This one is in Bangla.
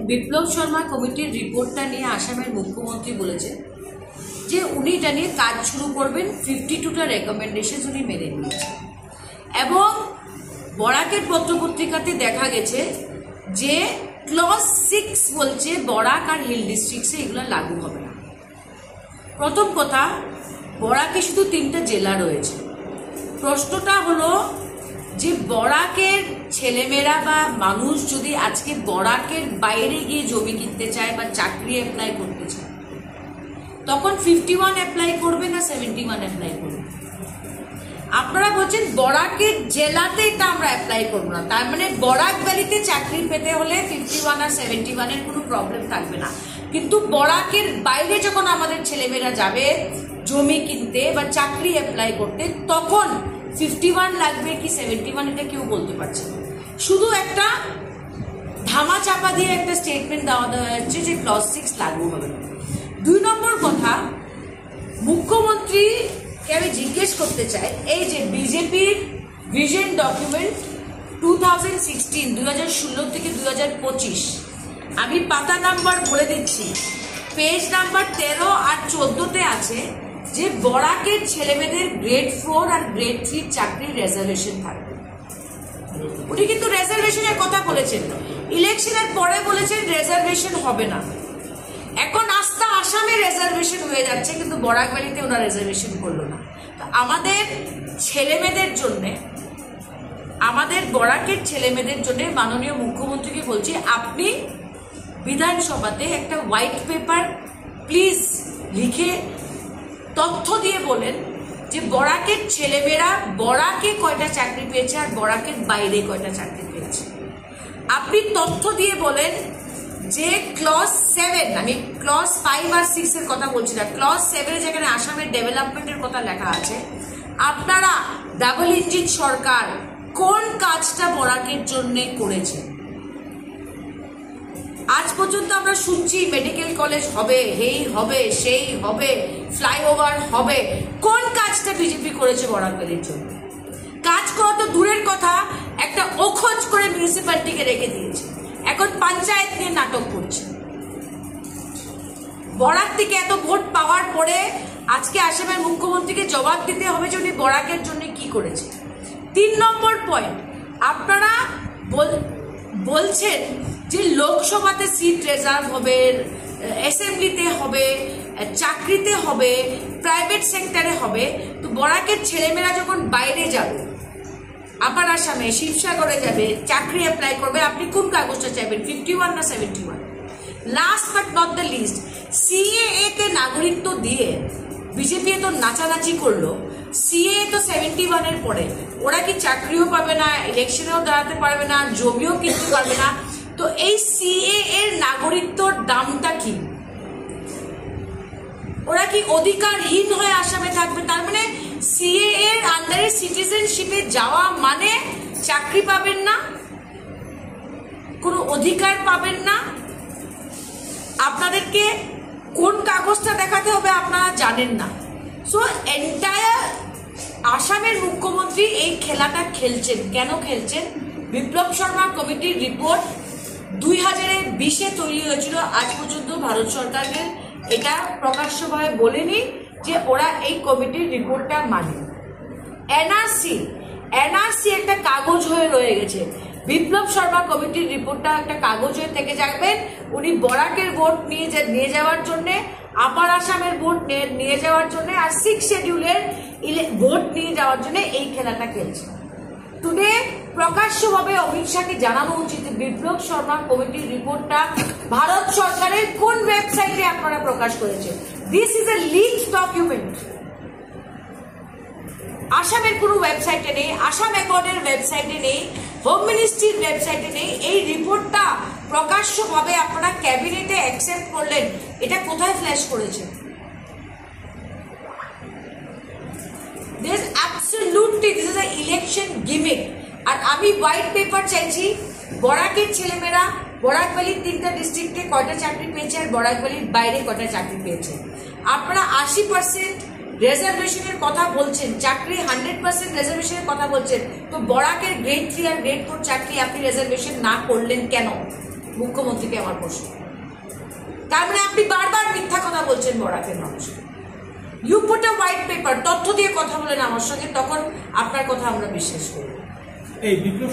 বিপ্লব শর্মা কমিটির রিপোর্টটা নিয়ে আসামের মুখ্যমন্ত্রী বলেছেন যে উনি এটা নিয়ে কাজ শুরু করবেন। 52টা রেকমেন্ডেশন উনি মেনে নিয়েছেন এবং বরাকের পত্রপত্রিকাতে দেখা গেছে যে ক্লজ 6 বলছে বরাক আর হিল ডিস্ট্রিক্টসে এগুলো লাগু হবে না। প্রথম কথা, বরাকে শুধু 3টা জেলা রয়েছে। প্রশ্নটা হলো যে বরাকের ছেলেমেয়েরা বা মানুষ যদি আজকে বরাকের বাইরে গিয়ে জমি কিনতে চায় বা চাকরি অ্যাপ্লাই করতে চায়, তখন 51 অ্যাপ্লাই করবে না 71 অ্যাপ্লাই করবে? আপনারা বলছেন বরাকের জেলাতে এটা আমরা অ্যাপ্লাই করবো না, তার মানে বরাক ভ্যালিতে চাকরি পেতে হলে 51 আর 71 এর কোনো প্রবলেম থাকবে না। কিন্তু বরাকের বাইরে যখন আমাদের ছেলেমেয়েরা যাবে জমি কিনতে বা চাকরি অ্যাপ্লাই করতে, তখন 51 লাগবে কি 71 এটা কেউ বলতে পারছে না। শুধু একটা ধামা চাপা দিয়ে একটা স্টেটমেন্ট দেওয়া হচ্ছে যে ক্লজ 6 লাগু হবে না। 2 নম্বর কথা, মুখ্যমন্ত্রীকে আমি জিজ্ঞেস করতে চাই, এই যে বিজেপির ভিশন ডকুমেন্ট 2016 থেকে 2025, আমি পাতা নাম্বার বলে দিচ্ছি, পেজ নাম্বার 13 আর 14তে আছে যে বরাকের ছেলেমেয়েদের গ্রেড 4 আর গ্রেড 3 চাকরির রিজার্ভেশন থাকবে। উনি কিন্তু রিজার্ভেশনের কথা বলেছেন, ইলেকশনের পরে বলেছেন রিজার্ভেশন হবে না। এখন আসামে রিজার্ভেশন হয়ে যাচ্ছে, কিন্তু বরাক ভ্যালিতে ওরা রিজার্ভেশন করলো না। তো আমাদের ছেলেমেয়েদের জন্যে, আমাদের বরাকের ছেলেমেয়েদের জন্য মাননীয় মুখ্যমন্ত্রীকে বলছি, আপনি বিধানসভাতে একটা হোয়াইট পেপার প্লিজ লিখে তথ্য দিয়ে বলেন যে বরাকের ছেলেমেয়েরা বরাকে কয়টা চাকরি পেয়েছে আর বরাকের বাইরে কয়টা চাকরি পেয়েছে। আপনি তথ্য দিয়ে বলেন যে ক্লজ 7, আমি ক্লজ 5 আর 6 এর কথা বলছি না, ক্লজ 7 যেখানে আসামের ডেভেলপমেন্টের কথা লেখা আছে, আপনারা ডাবল ইঞ্জিন সরকার কোন কাজটা বরাকের জন্য করেছে? আজ পর্যন্ত আমরা শুনছি মেডিকেল কলেজ হবে, এই হবে, সেই হবে, ফ্লাইওভার হবে। কোন কাজটা বিজেপি করেছে বরাক ভ্যালির জন্য? কাজ করা তো দূরের কথা, একটা অখোজ করে মিউনিসিপ্যালিটিকে রেখে দিয়েছে, এখন পঞ্চায়েত নিয়ে নাটক করছে। বরাক থেকে এত ভোট পাওয়ার পরে আজকে আসামের মুখ্যমন্ত্রীকে জবাব দিতে হবে যে উনি বরাকের জন্য কি করেছে। 3 নম্বর পয়েন্ট, আপনারা বলছেন যে লোকসভাতে সিট রিজার্ভ হবে, অ্যাসেম্বলিতে হবে, চাকরিতে হবে, প্রাইভেট সেক্টরে হবে। তো বরাকের ছেলেমেয়েরা যখন বাইরে যাবে, আপার আসামে শিবসাগরে যাবে, চাকরি অ্যাপ্লাই করবে, আপনি কোন কাগজটা চাইবেন, 51 না 71? Last but not the least, CAA তে নাগরিকত্ব দিয়ে বিজেপি তো নাচানাচি করলো। সিএএ তো 71 এর পরে, ওরা কি চাকরিও পাবে না, ইলেকশনেও দাঁড়াতে পারবে না, জমিও কিনতে পারবে না। তো এই সিএএ এর নাগরিকত্বর দামটা কি? ওরা কি অধিকারহীন হয়ে আসামে থাকবে? তার মানে সিএএ এর আন্ডারে সিটিজেনশিপে যাওয়া মানে চাকরি পাবেন না, কোনো অধিকার পাবেন না। আপনাদেরকে কোন কাগজটা দেখাতে হবে আপনারা জানেন না। সো এন্টায়ার আসামের মুখ্যমন্ত্রী এই খেলাটা খেলছেন। কেন খেলছেন? বিপ্লব শর্মা কমিটির রিপোর্ট 2020-এ তৈরি হয়েছিল, আজ পর্যন্ত ভারত সরকারের এটা প্রকাশ্যভাবে বলেনি যে ওরা এই কমিটির রিপোর্টটা মানে। এনআরসি একটা কাগজ হয়ে রয়ে গেছে, বিপ্লব শর্মা কমিটির রিপোর্টটা একটা কাগজ হয়ে থেকে যাবেন। উনি বরাকের ভোট নিয়ে যাওয়ার জন্য, আপার আসামের ভোট নিয়ে যাওয়ার জন্য, আর 6 শিডিউলের ভোট নিয়ে যাওয়ার জন্য এই খেলাটা খেলছে। টুডে প্রকাশ্যভাবে অমিত শাহকে জানানো উচিত বিপ্লব শর্মা কমিটির রিপোর্টটা ভারত সরকারের কোন ওয়েবসাইটে আপনারা প্রকাশ করেছেন। This is a leaked document. আসামের কোনো ওয়েবসাইটে নেই, আসাম অ্যাকর্ডের ওয়েবসাইটে নেই, হোম মিনিস্ট্রির ওয়েবসাইটে নেই। এই রিপোর্টটা প্রকাশ্যভাবে আপনারা ক্যাবিনেটে অ্যাকসেপ্ট করলেন, এটা কোথায় ফ্ল্যাশ করেছেন? This is absolutely, this is an election gimmick. আর আমি হোয়াইট পেপার চাইছি, বরাকের ছেলেমেয়েরা বরাক ভ্যালির 3টা ডিস্ট্রিক্টে কয়টা চাকরি পেয়েছে আর বরাক ভ্যালির বাইরে কয়টা চাকরি পেয়েছে। আপনারা 80% রিজার্ভেশনের কথা বলছেন, চাকরি 100% রিজার্ভেশনের কথা বলছেন, তো বরাকের গ্রেড 3 আর গ্রেড 4 চাকরি আপনি রিজার্ভেশন না করলেন কেন? মুখ্যমন্ত্রীকে আমার প্রশ্ন। তার মানে আপনি বারবার মিথ্যা কথা বলছেন বরাকের মানুষকে। You put a white paper, তথ্য দিয়ে কথা বলেন আমার সঙ্গে, তখন আপনার কথা আমরা বিশ্বাস করি। এই বিপ্লব